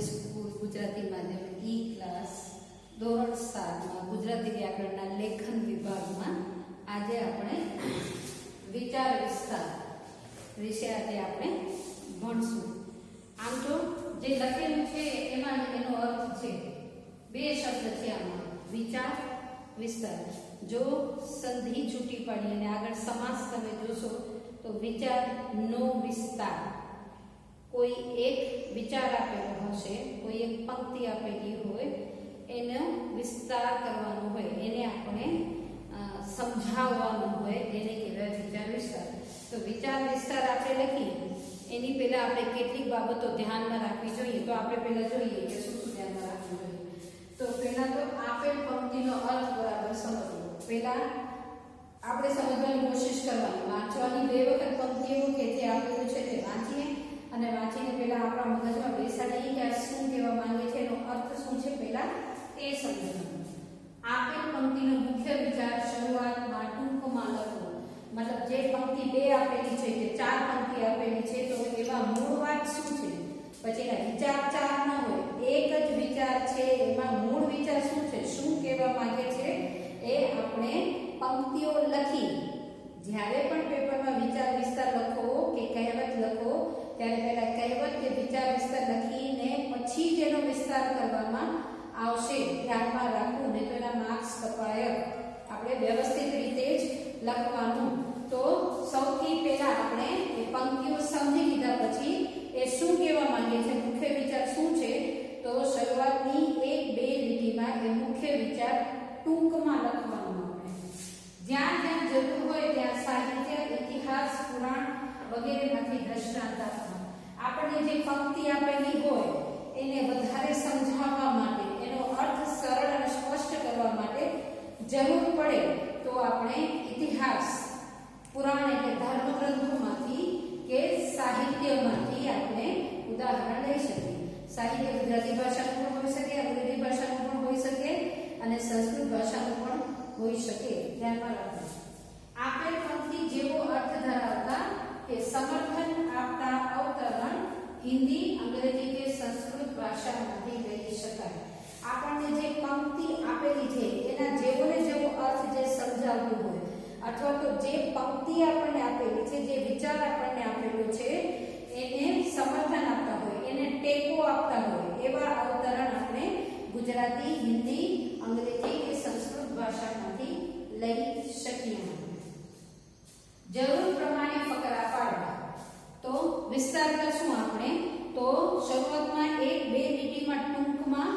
School Gujarati માધ્યમ ઈ class ધોરણ 7 ગુજરાતી વ્યાકરણના લેખન વિભાગમાં આજે આપણે વિચાર વિસ્તાર વિશે આજે આપણે ભણશું. આમ તો જે લખેલું છે એમાં એનો અર્થ છે, બે શબ્દ છે આમાં, વિચાર વિસ્તાર. જો સંધિ છૂટી પાડી અને આગળ સમાસ તમે જોશો તો વિચારનો વિસ્તાર. કોઈ એક વિચાર આપેલો હશે, કોઈ એક પંક્તિ આપેલી હોય, એનો વિસ્તાર કરવાનો હોય, એને આપણે સમજાવવાનું હોય, એને કહેવાય વિચાર વિસ્તાર. તો વિચાર વિસ્તાર આપણે લખીએ એની પહેલા આપણે કેટલીક બાબતો ધ્યાનમાં રાખવી જોઈએ. તો આપણે પહેલા જોઈએ કે શું શું ધ્યાનમાં રાખવું જોઈએ. તો પહેલા તો આપેલ પંક્તિનો અર્થ બરાબર સમજવો. પહેલા આપણે સમજવાની કોશિશ કરવાની, વાંચવાની બે વખત પંક્તિઓ કે જે આપેલું છે તે વાંચીએ અને વાંચીને પહેલા આપણા મગજમાં બેસાડીએ કે આ શું કહેવા માંગે છે, એનો અર્થ શું છે, પહેલા એ સમજવાનું. આપેલ પંક્તિનો મુખ્ય વિચાર શરૂઆતમાં ટૂંકમાં લખવો. મતલબ જે પંક્તિ બે આપેલી છે કે ચાર પંક્તિ આપેલી છે તો એમાં મૂળ વાત શું છે, પછી એના વિચાર ચાર ન હોય, એક જ વિચાર છે, એમાં મૂળ વિચાર શું છે, શું કહેવા માંગે છે, એ આપણે પંક્તિઓ લખી જ્યારે પણ પેપરમાં વિચાર વિસ્તાર લખો કે કહેવત લખો ત્યારે પહેલા કહેવત કે વિચાર વિસ્તાર લખીને પછી જેનો વિસ્તાર કરવામાં આવશે ધ્યાનમાં રાખવું, નહીં તો એના માર્ક્સ કપાય. આપણે વ્યવસ્થિત રીતે જ લખવાનું. તો સૌથી પહેલા આપણે એ પંક્તિઓ સમજી લીધા પછી એ શું કહેવા માંગે છે, મુખ્ય વિચાર શું છે, તો શરૂઆતની એક બે લીટીમાં એ મુખ્ય વિચાર ટૂંકમાં લખવાનું. જ્યાં જ્યાં જરૂર હોય ત્યાં સાહિત્ય, ઇતિહાસ, પુરાણ વગેરેમાંથી દ્રષ્ટાંત આપવા. આપણે જે પંક્તિ આપેલી હોય એને વધારે સમજાવવા માટે, એનો અર્થ સરળ અને સ્પષ્ટ કરવા માટે જરૂર પડે તો આપણે ઇતિહાસ, પુરાણ એટલે ધર્મગ્રંથોમાંથી કે સાહિત્યમાંથી આપણે ઉદાહરણ લઈ શકીએ. સાહિત્ય ગુજરાતી ભાષાનું પણ હોઈ શકે, અંગ્રેજી ભાષાનું પણ હોઈ શકે અને સંસ્કૃત ભાષાનું પણ હોઈ શકે. ધ્યાનમાં રાખો. આપેલ પંક્તિ જેવો અર્થ ધરાવતા કે સમર્થન આપતા અવતરણ હિન્દી, અંગ્રેજી કે સંસ્કૃત ભાષામાંથી લઈ શકાય. આપણને જે પંક્તિ આપેલી છે એના જેવો ને જેવો અર્થ જે સમજાવવું હોય અથવા તો જે પંક્તિ આપણને આપેલી છે, જે વિચાર આપણને આપેલો છે એને સમર્થન આપતા હોય, એને ટેકો આપતા હોય એવા અવતરણ આપણે ગુજરાતી, હિન્દી, અંગ્રેજી કે સંસ્કૃત ભાષામાંથી લઈ શકીએ. જરૂર પ્રમાણે ફકરા પાડવા. તો વિસ્તાર કરશું આપણે તો શરૂઆતમાં એક બે લીટીમાં ટૂંકમાં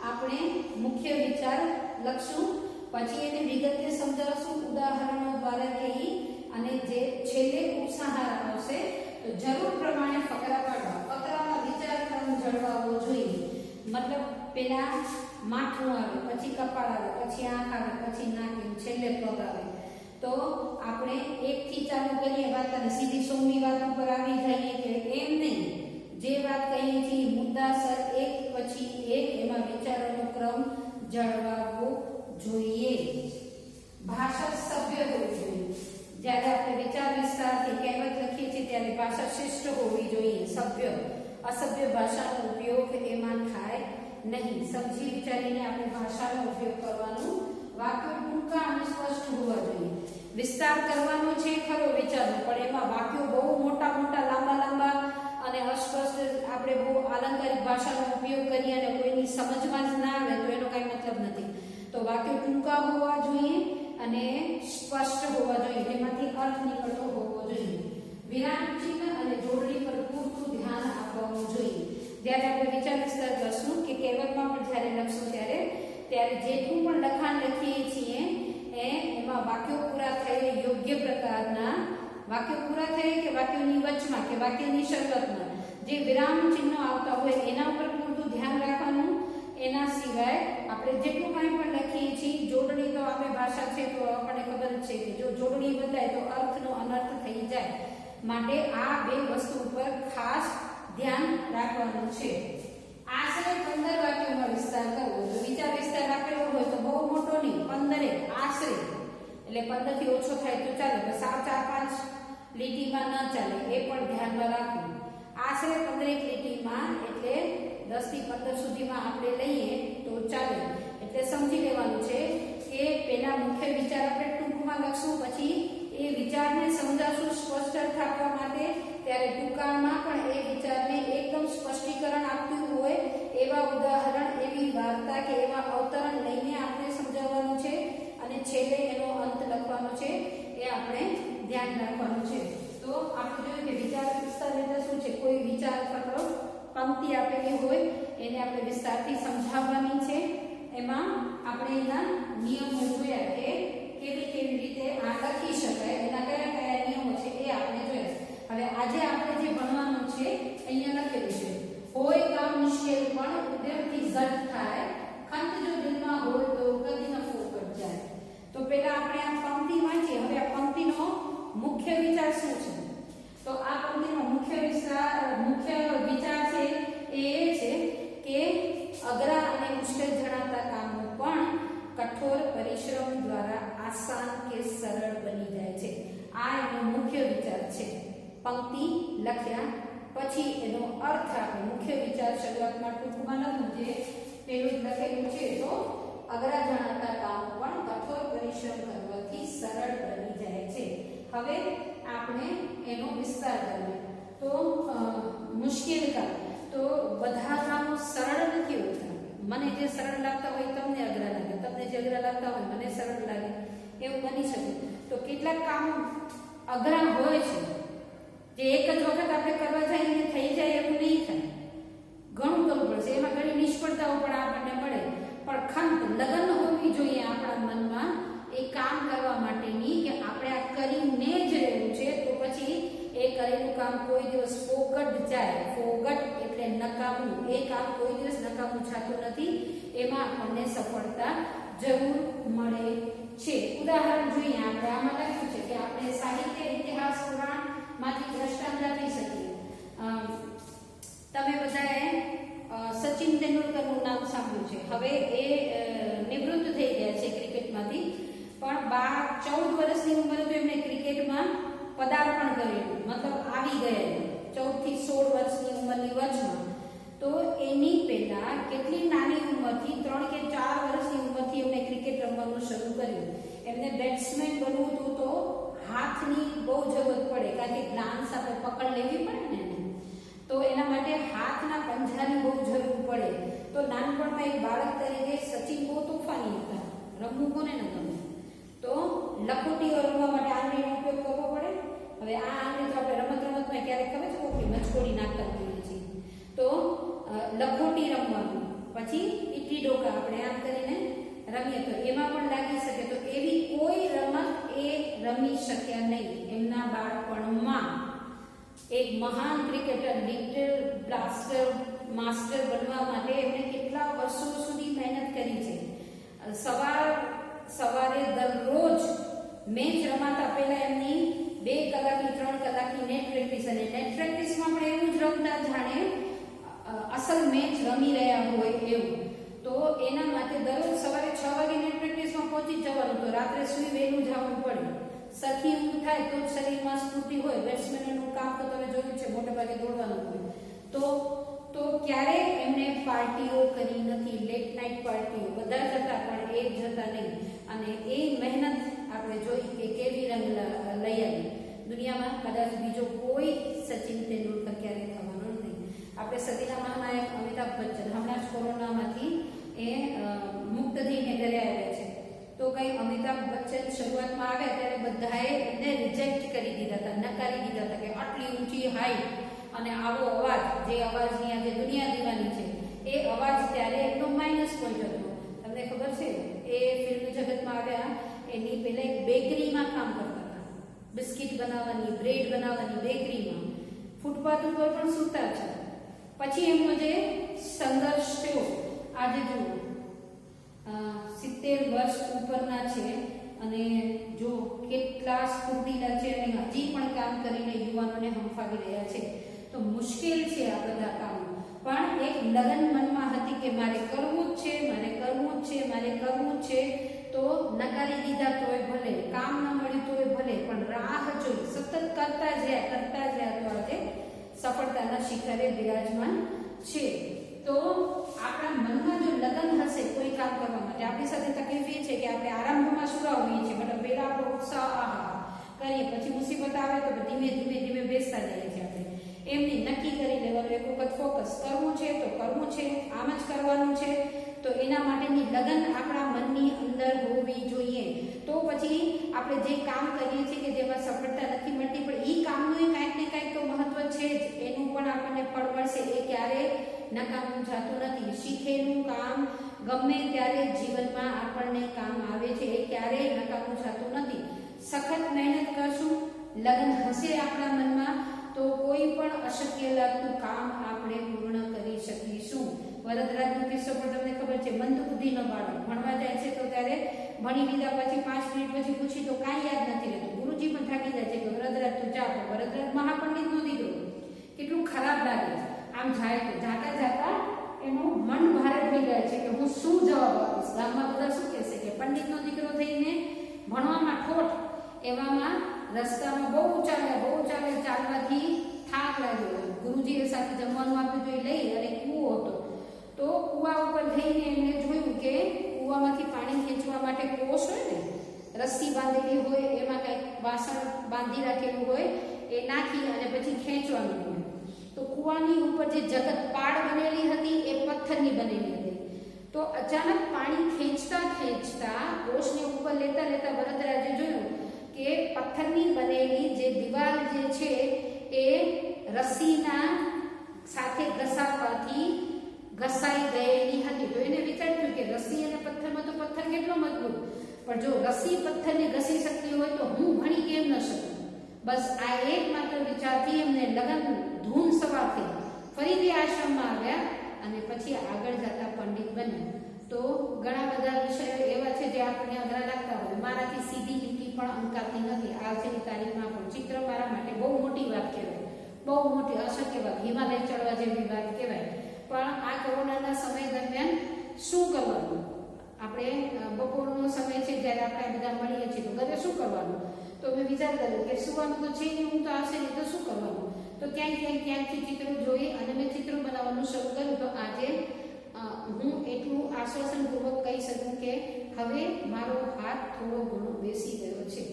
આપણે મુખ્ય વિચાર લખશું, પછી એને વિગતે સમજાવશું ઉદાહરણો દ્વારા કહી, અને જે છેલ્લે ઉપસંહાર આવશે. તો જરૂર પ્રમાણે ફકરા પાડવા. ફકરામાં વિચાર ક્રમ જળવાવો જોઈએ. મતલબ પેલા માથું આવે, પછી કપાળ આવે, પછી આંખ આવે, પછી નાક, છેલ્લે પગ આવે. તો આપણે એકથી ચાલુ કરીએ વાત અને સીધી સોમની વાત ઉપર આવી જઈએ કે એમ નહીં. જે વાત કહીએ છીએ મુદ્દાસર એક પછી એક એમાં વિચારોનો ક્રમ જળવાવો જોઈએ. ભાષા સભ્ય હોવી જોઈએ. જ્યારે આપણે વિચાર વિસ્તાર કે કહેવત લખીએ છીએ ત્યારે ભાષા શિષ્ટ હોવી જોઈએ, સભ્ય. અસભ્ય ભાષાનો ઉપયોગ એમાં થાય નહીં. સમજી વિચારીને આપણે ભાષાનો ઉપયોગ કરવાનો. વાક્યો ટૂંકા અને સ્પષ્ટ હોવા જોઈએ. વિસ્તાર કરવાનો છે ખરો વિચારનો, પણ એમાં વાક્યો બહુ મોટા મોટા લાંબા લાંબા અને અસ્પષ્ટ આપણે બહુ અલંકારિક ભાષાનો ઉપયોગ કરીએ અને કોઈની સમજમાં જ ના આવે તો એનો કઈ મતલબ નથી. તો વાક્યો ટૂંકા હોવા જોઈએ અને સ્પષ્ટ હોવા જોઈએ, જેમાંથી અર્થ નીકળતો હોવો જોઈએ. વિરામ ચિહ્ન અને જોડણી પર પૂરતું ધ્યાન આપવાનું જોઈએ. જ્યારે આપણે વિચાર વિસ્તાર કરશું કે કહેવતમાં પણ જ્યારે લખશું ત્યારે જેટલું પણ લખાણ લખીએ છીએ એમાં વાક્યો પૂરા થઈએ, યોગ્ય પ્રકારના વાક્યો પૂરા થઈએ કે વાક્યોની વચમાં કે વાક્યની શરૂઆતમાં જે વિરામ ચિહ્નો આવતા હોય એના ઉપર પૂરતું ધ્યાન રાખવાનું. એના સિવાય આપણે જેટલું કાંઈ પણ લખીએ છીએ, જોડણી તો આપણે ભાષા છે તો આપણને ખબર જ છે કે જો જોડણી બદલાય તો અર્થનો અનર્થ થઈ જાય. માટે આ બે વસ્તુ ઉપર ખાસ ધ્યાન રાખવાનું છે. આશરે 15 વાક્યોમાં વિસ્તાર કરવો. જો વિચાર વિસ્તાર આપેલો હોય તો બહુ મોટો નહીં, 15 આશરે, એટલે 15 થી ઓછો થાય તો ચાલે, બસ 4-5 લીટીમાં ન ચાલે, એ પણ ધ્યાનમાં રાખવું. આશરે 15 લીટીમાં એટલે 10 10 થી 15 સુધીમાં આપણે લઈએ તો ચાલે. એટલે સમજી લેવાનું છે કે પહેલા મુખ્ય વિચાર આપણે ટૂંકમાં લખશું, પછી એ વિચારને સમજાવશું સ્પષ્ટ અર્થ આપવા માટે, ત્યારે ટૂંકામાં પણ એ વિચારને એકદમ સ્પષ્ટીકરણ આપતું હોય એવા ઉદાહરણ, એવી વાર્તા કે એવા અવતરણ લઈને આપણે સમજાવવાનું છે, અને છેલ્લે એનો અંત લખવાનો છે. એ આપણે ધ્યાન રાખવાનું છે. તો આપણે જોયું કે વિચાર વિસ્તાર એટલે શું છે? કોઈ વિચાર અથવા પંક્તિ આપેલી હોય એને આપણે વિસ્તારથી સમજાવવાની છે. એમાં આપણે એના નિયમો જોયા કે કેવી કેવી રીતે આ લખી શકાય, એના કયા કયા નિયમો છે એ આપણે જોયા. હવે આજે આપણે જે ભણવાનું છે અહીંયા લખેલું છે, હોય કામ મુશ્કેલ પણ ઉદ્યમથી ઝટ થાય, ખંત જો દિલમાં હોય તો કદી ન ફોકટ જાય. તો પહેલા આપણે આ પંક્તિ વાંચીએ. હવે આ પંક્તિનો મુખ્ય વિચાર શું છે? તો આ પંક્તિનો મુખ્ય વિચાર છે એ છે કે અઘરા અને મુશ્કેલ જણાતા કામો પણ કઠોર પરિશ્રમ દ્વારા આસાન કે સરળ બની જાય છે. આ એનો મુખ્ય વિચાર છે. પંક્તિ લખ્યા પછી એનો અર્થ આપણે મુખ્ય વિચાર શરૂઆતમાં ટૂંકમાં લખવું છે. પેલું લખેલું છે તો અઘરા જણાતા કામો પણ કઠોર પરિશ્રમ કરવાથી સરળ બની જાય છે. હવે આપણે એનો વિસ્તાર કરીએ. તો મુશ્કેલ કામ, તો બધા કામો સરળ નથી હોતા. મને જે સરળ લાગતા હોય તમને અઘરા લાગે, તમને જે અઘરા લાગતા હોય મને સરળ લાગે, એવું બની શકે. તો કેટલાક કામો અઘરા હોય છે જે એક જ વખત આપણે કરવા જઈએ થઈ જાય એવું નહીં થાય, ઘણું કરવું પડશે. એમાં ઘણી નિષ્ફળતાઓ પણ આપણને મળે, પણ ખંત લગન હોવી જોઈએ આપણા મનમાં એ કામ કરવા માટેની કે આપણે આ કરીને જ રહેવું છે. તો પછી એ કરેલું કામ કોઈ દિવસ ફોગટ જાય. ફોગટ એટલે નકામું. એ કામ કોઈ દિવસ નકામું થતું નથી. એમાં આપણને સફળતા જરૂર મળે છે. ઉદાહરણ જોઈએ આપણે. આમાં લખ્યું છે કે આપણે સાહિત્ય, ઇતિહાસ, પુરાણ માંથી દ્રષ્ટાંત આપી શકીએ. તમે બધાએ સચિન તેંડુલકરનું નામ સાંભળ્યું છે. હવે એ નિવૃત્ત થઈ ગયા છે ક્રિકેટમાંથી, પણ 14 વર્ષની ઉંમરે તો એમણે ક્રિકેટમાં પદાર્પણ કરેલું, મતલબ આવી ગયા 14 થી 16 વર્ષની ઉંમરની વચમાં. તો એની પહેલા કેટલી નાની ઉંમરથી 3 કે 4 વર્ષની ઉંમરથી એમણે ક્રિકેટ રમવાનું શરૂ કર્યું. એમને બેટ્સમેન બનવું હતું તો હાથની બહુ જરૂર પડે, કારણ કે ગ્લાન્સ આપણે પકડ લેવી પડે ને, તો એના માટે હાથના પંજાની બહુ જરૂર પડે. તો નાનપણમાં એક બાળક તરીકે સચિન બહુ તોફાની હતા. રમવું કોને ન ગમે? તો લખોટીઓ રમવા માટે આંગળીનો ઉપયોગ કરવો પડે. હવે આ આંગળી તો આપણે રમતમાં ક્યારેક ખબર છે કોકની મચકોડી નાખતા હોઈએ છીએ. તો લખોટી રમવાનું, પછી ઈટી ડોકા આપણે આમ કરીને રમીએ તો એમાં પણ લાગી શકે. તો એવી કોઈ રમત એ રમી શક્યા નહીં. એમના બાળપણમાં એક મહાન ક્રિકેટર, લિટલ બ્લાસ્ટર માસ્ટર બનવા માટે એમણે કેટલા વર્ષો સુધી મહેનત કરી છે. સવારે દરરોજ મેચ રમાતા પહેલા એમની 2 કલાકની 3 કલાકની નેટ પ્રેક્ટિસ, અને નેટ પ્રેક્ટિસમાં પણ એવું જ રમતા જાણે અસલ મેચ રમી રહ્યા હોય એવું. તો એના માટે દરરોજ સવારે 6 વાગે નેટ પ્રેક્ટિસમાં પહોંચી જવાનું. તો રાત્રે સુઈ વહેલું જવું પડે. સરખી ઊંઘ થાય તો શરીરમાં સ્ફૂર્તિ હોય. બેટ્સમેનનું કામ તો તમે જોયું છે, મોટે ભાગે દોડવાનું હોય. તો ક્યારે એમને પાર્ટીઓ કરી નથી, લેટ નાઇટ પાર્ટીઓ. બધા જતા પણ એ જતા નહીં. અને એ મહેનત આપણે જોઈ કે કેવી રંગ લઈ આવી. દુનિયામાં કદાચ બીજો કોઈ સચિન તેંડુલકર ક્યારે થવાનો નહીં. આપણે સદીના મહાનાયક અમિતાભ બચ્ચન હમણાં જ કોરોનામાંથી એ મુક્ત થઈને ઘરે આવ્યા છે. તો કઈ અમિતાભ બચ્ચન શરૂઆતમાં આવ્યા ત્યારે બધાએ એને રિજેક્ટ કરી દીધા હતા, નકારી દીધા હતા કે આટલી ઊંચી હાઈટ અને આવો અવાજ, જે અવાજની આજે દુનિયા દીવાની છે, એ અવાજ ત્યારે એટલો માઇનસ પોઈન્ટ હતો. તમને ખબર છે એ ફિલ્મ જગતમાં આવ્યા એની પહેલા એક બેકરીમાં કામ કરતા હતા. બિસ્કિટ બનાવવાની, બ્રેડ બનાવવાની બેકરીમાં. ફૂટપાથ ઉપર પણ સૂતા છે. પછી એમનો જે સંઘર્ષ થયો, આજે જુઓ 70 વર્ષ ઉપરના છે અને જો કેટલા સ્ફૂર્તિલા છે અને હજી પણ કામ કરીને યુવાનોને હંફાવી રહ્યા છે. તો મુશ્કેલ છે આ બધા કામો, પણ એક લગન મનમાં હતી કે મારે કરવું જ છે, મારે કરવું જ છે, મારે કરવું જ છે. તો નકારી દીધા તોય ભલે, કામ ન મળ્યું તોય ભલે, પણ રાહ જોઈ સતત કરતા જ્યાં તો આજે સફળતાના શિખરે બિરાજમાન છે. તો છે કે આપણે આરંભમાં સુરા હોઈએ છીએ, મતલબ પહેલા આપણો ઉત્સાહ આહા કરીએ, પછી મુસીબત આવે તો ધીમે ધીમે ધીમે બેસતા જઈએ છીએ આપણે. એમની નક્કી કરી લેવાનું, એક વખત ફોકસ કરવું છે તો કરવું છે, આમ જ કરવાનું છે. તો એના માટેની લગન આપણા મનની અંદર હોવી જોઈએ. તો પછી આપણે જે કામ કરીએ છીએ કે જેમાં સફળતા નથી મળતી, પણ એ કામનું કાંઈક ને કાંઈક તો મહત્વ છે જ, એનું પણ આપણને ફળ મળશે. એ ક્યારે નકામું જતું નથી. શીખેલું કામ ગમે ત્યારે જીવનમાં આપણને કામ આવે છે, એ ક્યારેય નકામું જતું નથી. સખત મહેનત કરશું, લગન હશે આપણા મનમાં, તો કોઈ પણ અશક્ય લાગતું કામ આપણે પૂર્ણ કરી શકીશું. વરદરાજનો કિસ્સો પણ તમને ખબર છે. મંદ બુદ્ધિનો બાળક ભણવા જાય છે તો ત્યારે ભણી લીધા પછી 5 મિનિટ પછી પૂછી તો કાંઈ યાદ નથી રહેતું. ગુરુજી પણ થાકી જાય છે કે વરદરાજ તું જા. વરદરાજ મહાપંડિતનો દીકરો, કેટલું ખરાબ લાગે છે. આમ જાય તો જાતા જાતા એનું મન ભારે થઈ જાય છે કે હું શું જવાબ આપીશ. ગામમાં બધા શું કહેશે કે પંડિતનો દીકરો થઈને ભણવામાં ઠોઠ. એવામાં રસ્તામાં બહુ ચાલવાથી થાક લાગ્યો. ગુરુજીએ સાથે જમવાનું આપ્યું તો એ લઈ અને કૂવો હતો, તો કૂવા ઉપર જઈને એમણે જોયું કે કૂવામાંથી પાણી ખેંચવા માટે કોસ હોય ને, રસ્સી બાંધેલી હોય, એમાં કંઈક વાસણ બાંધી રાખેલું હોય, એ નાખી અને પછી ખેંચવાનું હોય. તો કૂવાની ઉપર જે જગત પાડ બનેલી હતી એ પથ્થરની બનેલી હતી. તો અચાનક પાણી ખેંચતા કોષને ઉપર લેતા વરદરાજે જોયું કે પથ્થરની બનેલી જે દિવાલ જે છે એ રસ્સીના સાથે ઘસાવાથી ઘસાઈ ગયેલી હતી. તો એને વિચાર થયું કે રસ્સી અને પથ્થરમાં તો પથ્થર કેટલો મજબૂત, પણ જો રસ્સી પથ્થરને ઘસી શકતી હોય તો હું ભણી કેમ ન શકું. બસ આ એકમાત્ર વિચારથી એમને લગન ધૂમ સવાર થઈ. ફરીથી આશ્રમમાં આવ્યા અને પછી આગળ જતા પંડિત બન્યા. તો ઘણા બધા વિષયો એવા છે જે આપણને અઘરા લાગતા હોય. મારાથી સીધી લીટી પણ અંકાતી નથી. આજની તારીખમાં પણ ચિત્ર મારા માટે બહુ મોટી વાત કહેવાય, બહુ મોટી અશક્ય વાત, હિમાલય ચડવા જેવી વાત કહેવાય. પણ આ કોરોનાના સમય દરમિયાન શું કરવાનું? આપણે બપોરનો સમય છે જ્યારે આપણે બધા મળીએ છીએ, તો ઘરે શું કરવાનું? તો મેં વિચાર કર્યો કે સુવાનું તો છે નહીં, હું તો આવશે નહીં તો શું કરવાનું? તો ક્યાંકથી ચિત્રો જોઈ અને મેં ચિત્રો બનાવવાનું શરૂ કર્યું. તો આજે હું એટલું આશ્વાસનપૂર્વક કહી શકું કે હવે મારો હાથ થોડો ઘણો બેસી ગયો છે.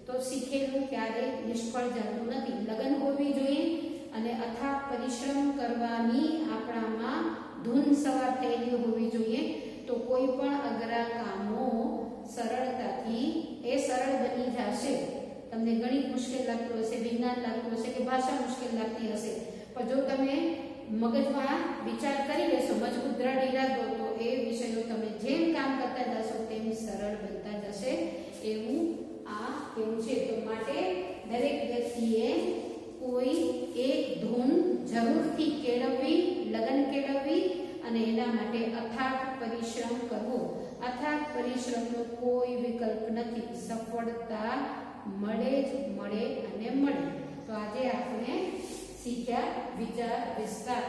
તો શીખેલું ક્યારેય નિષ્ફળ જતું નથી. લગન હોવી જોઈએ અને અથાગ પરિશ્રમ કરવાની આપણામાં ધૂન સવાર થયેલી હોવી જોઈએ. તો કોઈ પણ અઘરા કામો સરળતાથી સરળ બની જશે. તમને ગણિત મુશ્કેલ લાગતું હશે, વિજ્ઞાન લાગતું હશે કે ભાષા મુશ્કેલ લાગતી હશે, પણ જો તમે મગજમાં વિચાર કરી લેશો, મજબૂત દ્રઢ ઈરાદો, તો એ વિષયો તમે જેમ કામ કરતા જશો તેમ સરળ બનતા જશે. એવું આ કેવું છે. તો માટે દરેક વ્યક્તિએ કોઈ એક ધૂન જરૂરથી કેળવવી, લગન કેળવવી અને એના માટે અથાગ પરિશ્રમ કરવો. અથાગ પરિશ્રમનો કોઈ વિકલ્પ નથી. સફળતા મળે જ મળે અને મળે. તો આજે આપણે શીખ્યા વિચાર વિસ્તાર.